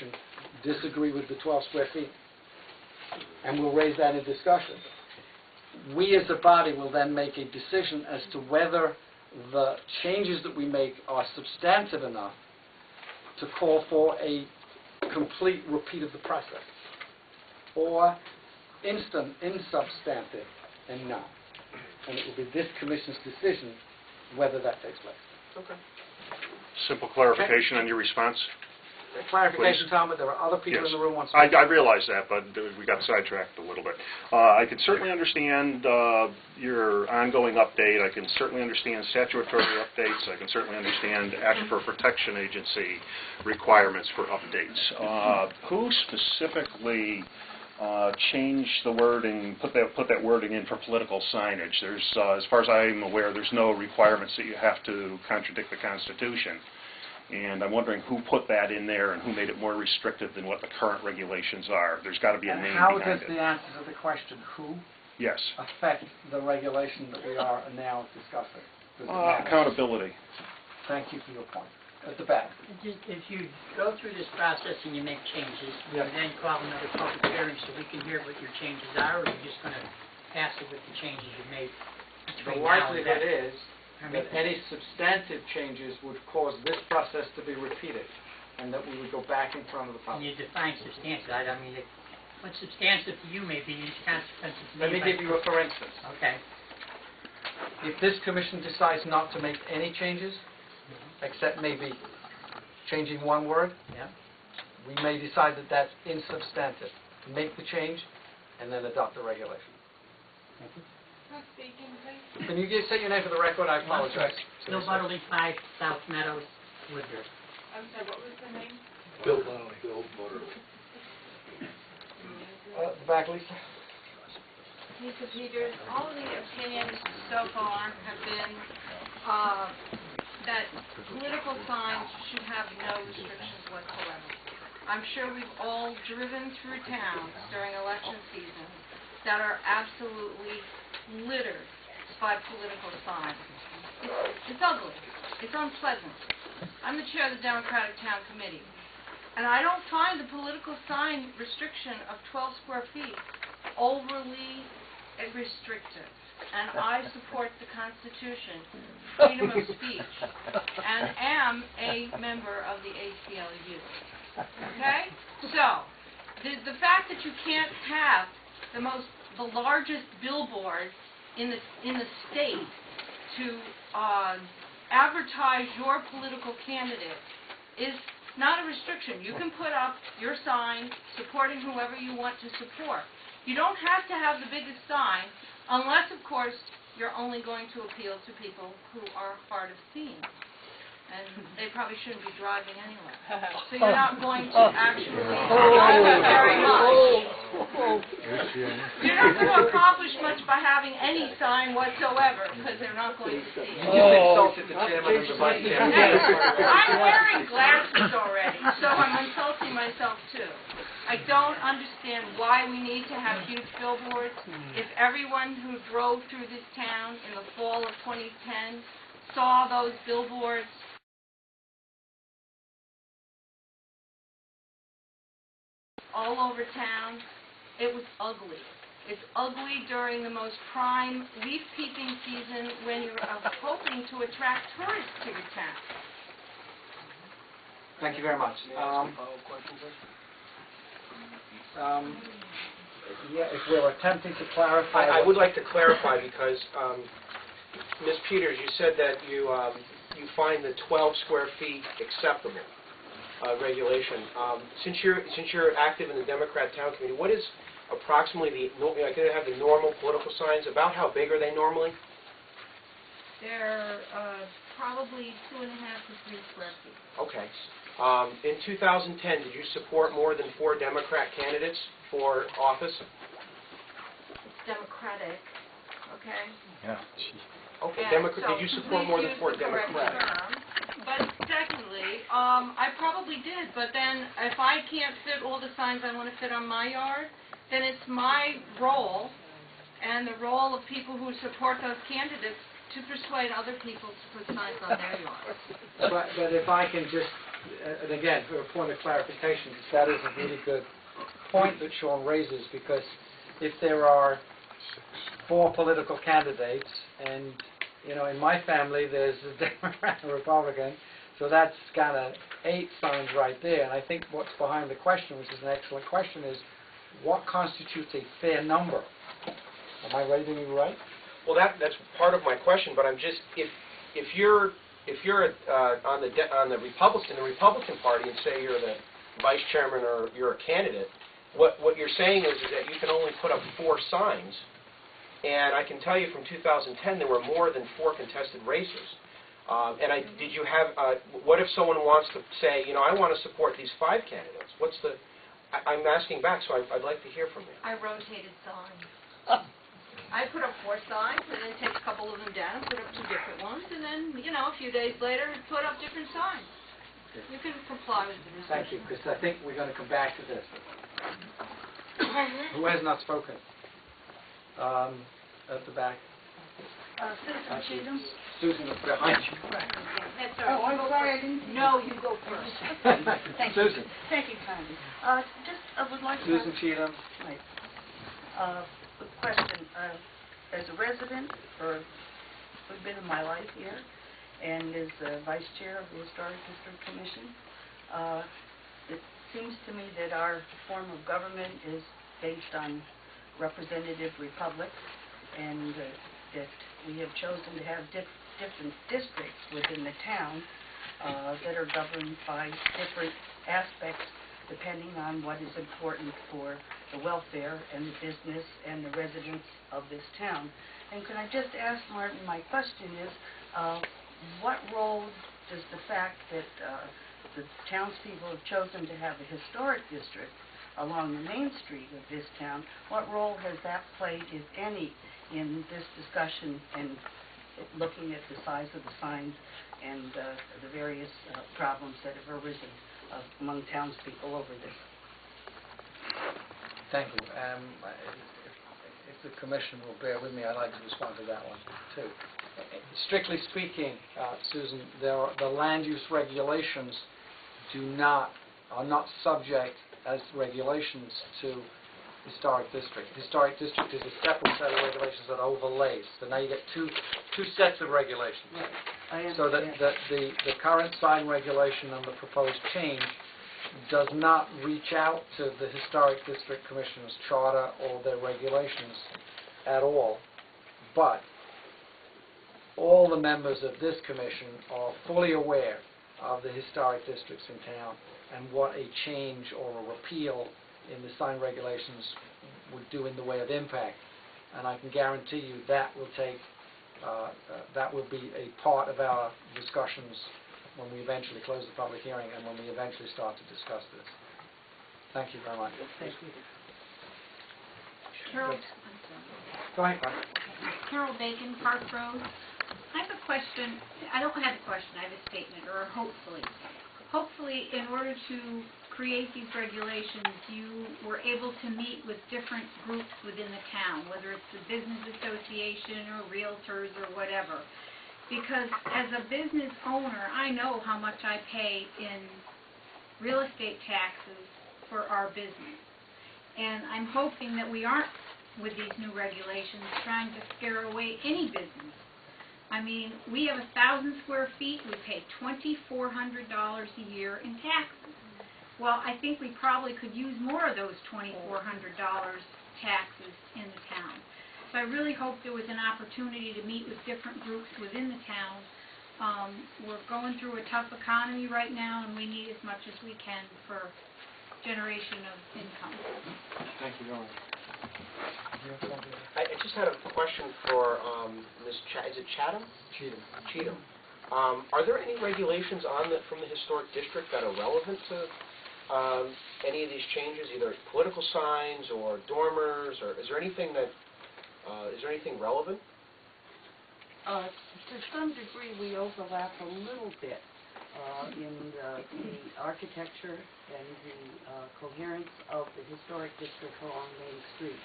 Commission disagree with the 12 square feet, and we'll raise that in discussion. We as a body will then make a decision as to whether the changes that we make are substantive enough to call for a complete repeat of the process, or insubstantive and not. And it will be this Commission's decision whether that takes place. Okay. Simple clarification on your response. Clarification, Please. Tom, but there are other people Yes. in the room. I realize that, but we got sidetracked a little bit. I can certainly understand your ongoing update. I can certainly understand statutory updates. I can certainly understand Aquifer Protection Agency requirements for updates. Who specifically changed the wording, put that wording in for political signage? There's, as far as I'm aware, there's no requirements that you have to contradict the Constitution. And I'm wondering who put that in there and who made it more restrictive than what the current regulations are. There's got to be a name behind it. How does the answer to the question, who, Yes. affect the regulation that we are now discussing? Accountability. Thank you for your point. At the back. If you go through this process and you make changes, Yeah. you then call another public hearing so we can hear what your changes are, or are you just going to pass it with the changes you made The between now and likelihood then? is that any substantive changes would cause this process to be repeated, and that we would go back in front of the When public. you define substantive, I mean, what substantive to you may be inconsequential to me. Let me give you a for instance. Okay. If this Commission decides not to make any changes, except maybe changing one word, Yeah. we may decide that that's insubstantive. Make the change, and then adopt the regulation. Can you say your name for the record? I apologize. Bill Butterly, 5 South Meadows, Woodbury. I'm sorry, what was the name? Bill Butterly. The back, Lisa. Lisa Peters. All of the opinions so far have been that political signs should have no restrictions whatsoever. I'm sure we've all driven through towns during election season that are absolutely littered by political signs. It's ugly. It's unpleasant. I'm the chair of the Democratic Town Committee, and I don't find the political sign restriction of 12 square feet overly restrictive. And I support the Constitution, freedom of speech, and am a member of the ACLU. Okay? So, the fact that you can't have the largest billboard in the state to advertise your political candidate is not a restriction. You can put up your sign supporting whoever you want to support. You don't have to have the biggest sign unless, of course, you're only going to appeal to people who are hard of seeing. And they probably shouldn't be driving anyway. So you're not going to actually very much. You're not going to accomplish much by having any sign whatsoever, because they're not going to see it. You insulted the chairman and the vice chairman. I'm wearing glasses already, so I'm insulting myself too. I don't understand why we need to have huge billboards. If everyone who drove through this town in the fall of 2010 saw those billboards, all over town, it was ugly. It's ugly during the most prime leaf-peeping season when you're hoping to attract tourists to your town. Thank you very much. Yeah, if we're attempting to clarify... I would like to clarify because, Ms. Peters, you said that you find the 12 square feet acceptable regulation. Since you're active in the Democrat Town Committee, what is approximately I can have the normal political signs? About how big are they normally? They're probably 2.5 to 3 square feet. Okay. In 2010, did you support more than 4 Democrat candidates for office? It's Democratic, okay? Yeah. Okay. And Did you support more than 4 Democrats? But secondly, I probably did, but then if I can't fit all the signs I want to fit on my yard, then it's my role and the role of people who support those candidates to persuade other people to put signs on their yards. But if I can just and again, for a point of clarification, because that is a really good point that Sean raises, because if there are 4 political candidates, and, you know, in my family, there's a Democrat and a Republican, so that's kind of 8 signs right there. And I think what's behind the question, which is an excellent question, is what constitutes a fair number? Am I reading you right? Well, that's part of my question, but I'm just, if you're on the Republican Party, and say you're the vice chairman or you're a candidate, what you're saying is that you can only put up 4 signs, and I can tell you from 2010 there were more than 4 contested races. Did you have? What if someone wants to say, you know, I want to support these 5 candidates? What's the? I'm asking back, so I'd like to hear from you. I rotated signs. I put up 4 signs, and then take a couple of them down, and put up 2 different ones, and then, you know, a few days later, put up different signs. You can comply with the decision. Thank you, because I think we're going to come back to this. Who has not spoken? At the back. Susan Cheatham. Susan is behind you. That's Oh, all right. I'm sorry, I didn't. No, you go first. Thank Susan. you. Thank you, kindly. I would like to Susan Cheatham. Right. A question. As a resident for a bit of my life here, and as vice chair of the Historic District Commission, it seems to me that our form of government is based on representative republic, and that we have chosen to have different districts within the town that are governed by different aspects depending on what is important for the welfare and the business and the residents of this town. And can I just ask Martin, my question is, what role does the fact that the townspeople have chosen to have a historic district along the main street of this town, what role has that played, if any, in this discussion and looking at the size of the signs and the various problems that have arisen among townspeople over this? Thank you. If the commission will bear with me, I'd like to respond to that one, too. Strictly speaking, Susan, the land use regulations are not subject as regulations to historic district. Historic district is a separate set of regulations that overlays. So now you get two sets of regulations. Right. So that the current sign regulation and the proposed change does not reach out to the Historic District Commission's charter or their regulations at all. But all the members of this commission are fully aware of the historic districts in town and what a change or a repeal in the sign regulations would do in the way of impact. And I can guarantee you that will take, that will be a part of our discussions when we eventually close the public hearing and when we eventually start to discuss this. Thank you very much. Thank you. Carol, Go ahead, Carl. Carol Bacon, Park Road. I have a question. I don't have a question. I have a statement, or hopefully. Hopefully, in order to create these regulations, you were able to meet with different groups within the town, whether it's the business association or realtors or whatever. Because as a business owner, I know how much I pay in real estate taxes for our business. And I'm hoping that we aren't, with these new regulations, trying to scare away any business. I mean, we have 1,000 square feet, we pay $2,400 a year in taxes. Well, I think we probably could use more of those $2,400 taxes in the town. So I really hope there was an opportunity to meet with different groups within the town. We're going through a tough economy right now, and we need as much as we can for generation of income. Thank you very much. I just had a question for Ms. Is it Chatham? Cheatham. Cheatham. Are there any regulations from the historic district that are relevant to any of these changes, either political signs or dormers, or is there anything relevant? To some degree, we overlap a little bit in the architecture and the coherence of the historic district along Main Street.